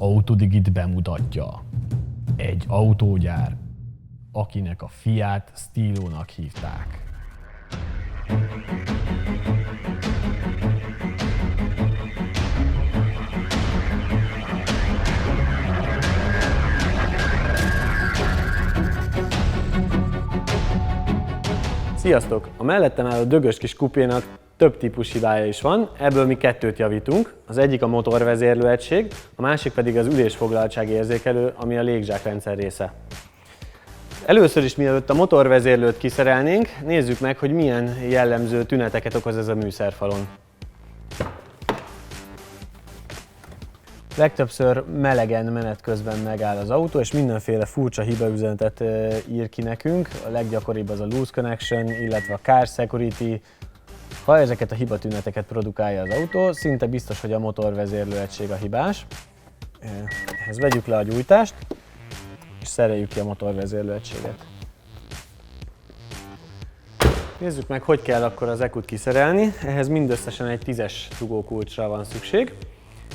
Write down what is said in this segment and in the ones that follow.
Autodigit bemutatja. Egy autógyár, akinek a fiát Stilónak hívták. Sziasztok! A mellettem álló dögös kis kupénak több típus hibája is van, ebből mi kettőt javítunk. Az egyik a motorvezérlőegység, a másik pedig az ülésfoglaltsági érzékelő, ami a légzsákrendszer része. Először is, mielőtt a motorvezérlőt kiszerelnénk, nézzük meg, hogy milyen jellemző tüneteket okoz ez a műszerfalon. Legtöbbször melegen menet közben megáll az autó, és mindenféle furcsa hibaüzenetet ír ki nekünk. A leggyakoribb az a loose connection, illetve a car security. Ha ezeket a hibatüneteket produkálja az autó, szinte biztos, hogy a motorvezérlőegység a hibás. Ehhez vegyük le a gyújtást, és szereljük ki a motorvezérlőegységet. Nézzük meg, hogy kell akkor az ECU-t kiszerelni. Ehhez mindösszesen egy 10-es dugókulcsra van szükség.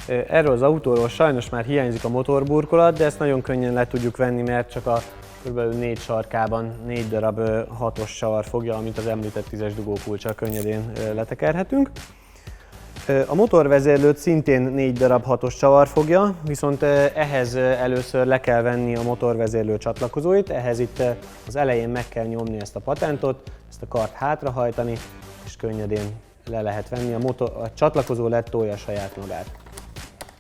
Erről az autóról sajnos már hiányzik a motorburkolat, de ezt nagyon könnyen le tudjuk venni, mert csak a kb. 4 sarkában 4 darab 6-os savar fogja, amit az említett 10-es dugókulccsal könnyedén letekerhetünk. A motorvezérlőt szintén 4 darab 6-os savar fogja, viszont ehhez először le kell venni a motorvezérlő csatlakozóit, ehhez itt az elején meg kell nyomni ezt a patentot, ezt a kart hátrahajtani, és könnyedén le lehet venni, a csatlakozó letolja saját magát.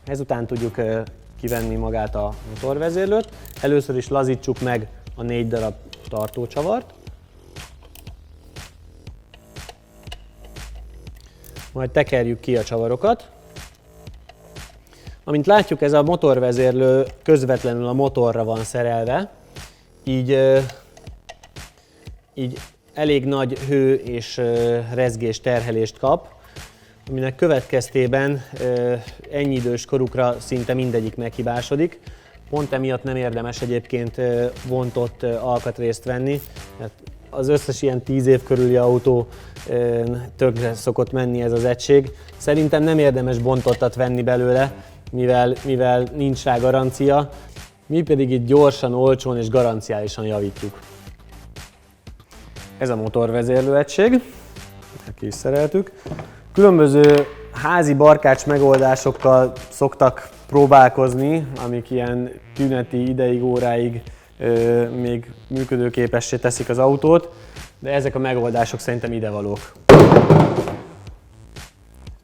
Ezután tudjuk kivenni magát a motorvezérlőt. Először is lazítsuk meg a 4 darab tartócsavart. Majd tekerjük ki a csavarokat. Amint látjuk, ez a motorvezérlő közvetlenül a motorra van szerelve, így elég nagy hő és rezgés terhelést kap, aminek következtében ennyi idős korukra szinte mindegyik meghibásodik. Pont emiatt nem érdemes egyébként vontott alkatrészt venni, mert az összes ilyen 10 év körüli autó tönkre szokott menni ez az egység. Szerintem nem érdemes bontottat venni belőle, mivel nincs rá garancia, mi pedig itt gyorsan, olcsón és garanciálisan javítjuk. Ez a motorvezérlőegység, ki is szereltük. Különböző házi barkács megoldásokkal szoktak próbálkozni, amik ilyen tüneti ideig, óráig még működőképessé teszik az autót, de ezek a megoldások szerintem idevalók.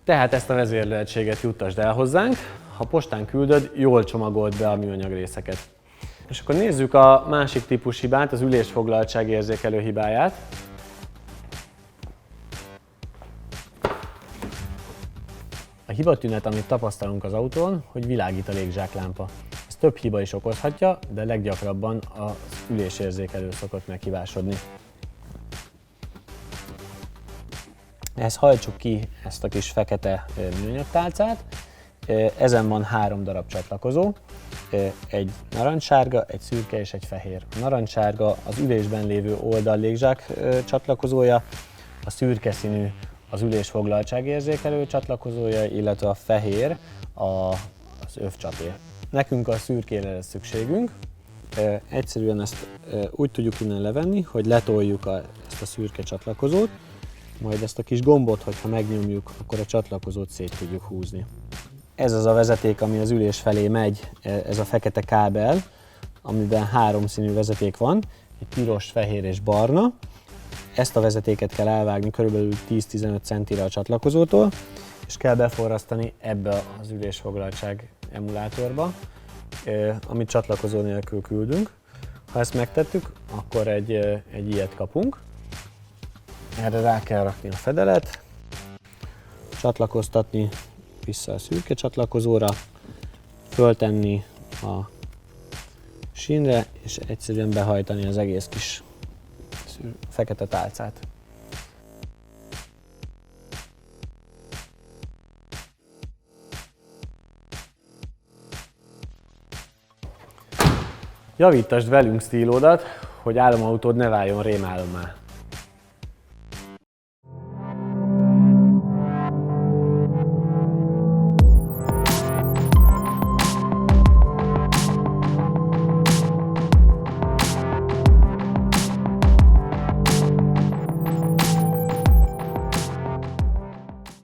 Tehát ezt a vezérlőegységet juttasd el hozzánk, ha postán küldöd, jól csomagold be a műanyag részeket. És akkor nézzük a másik típus hibát, az ülésfoglaltsági érzékelő hibáját. A hibatünet, amit tapasztalunk az autón, hogy világít a légzsáklámpa. Ez több hiba is okozhatja, de leggyakrabban az ülésérzékelő szokott meghibásodni. Ehhez hajtsuk ki ezt a kis fekete műanyagtálcát. Ezen van 3 darab csatlakozó, egy narancssárga, egy szürke és egy fehér. A narancssárga az ülésben lévő oldal légzsák csatlakozója, a szürke színű az ülésfoglaltságérzékelő csatlakozója, illetve a fehér az övcsapé. Nekünk a szürkére lesz szükségünk. Egyszerűen ezt úgy tudjuk innen levenni, hogy letoljuk ezt a szürke csatlakozót, majd ezt a kis gombot, hogyha megnyomjuk, akkor a csatlakozót szét tudjuk húzni. Ez az a vezeték, ami az ülés felé megy, ez a fekete kábel, amiben 3 színű vezeték van, egy piros, fehér és barna. Ezt a vezetéket kell elvágni körülbelül 10-15 centire a csatlakozótól, és kell beforrasztani ebbe az ülésfoglaltság emulátorba, amit csatlakozó nélkül küldünk. Ha ezt megtettük, akkor egy ilyet kapunk. Erre rá kell rakni a fedelet, csatlakoztatni vissza a szürke csatlakozóra, föltenni a sínre, és egyszerűen behajtani az egész kis fekete tálcát. Javítasd velünk Stilódat, hogy álomautód ne váljon rémálommá.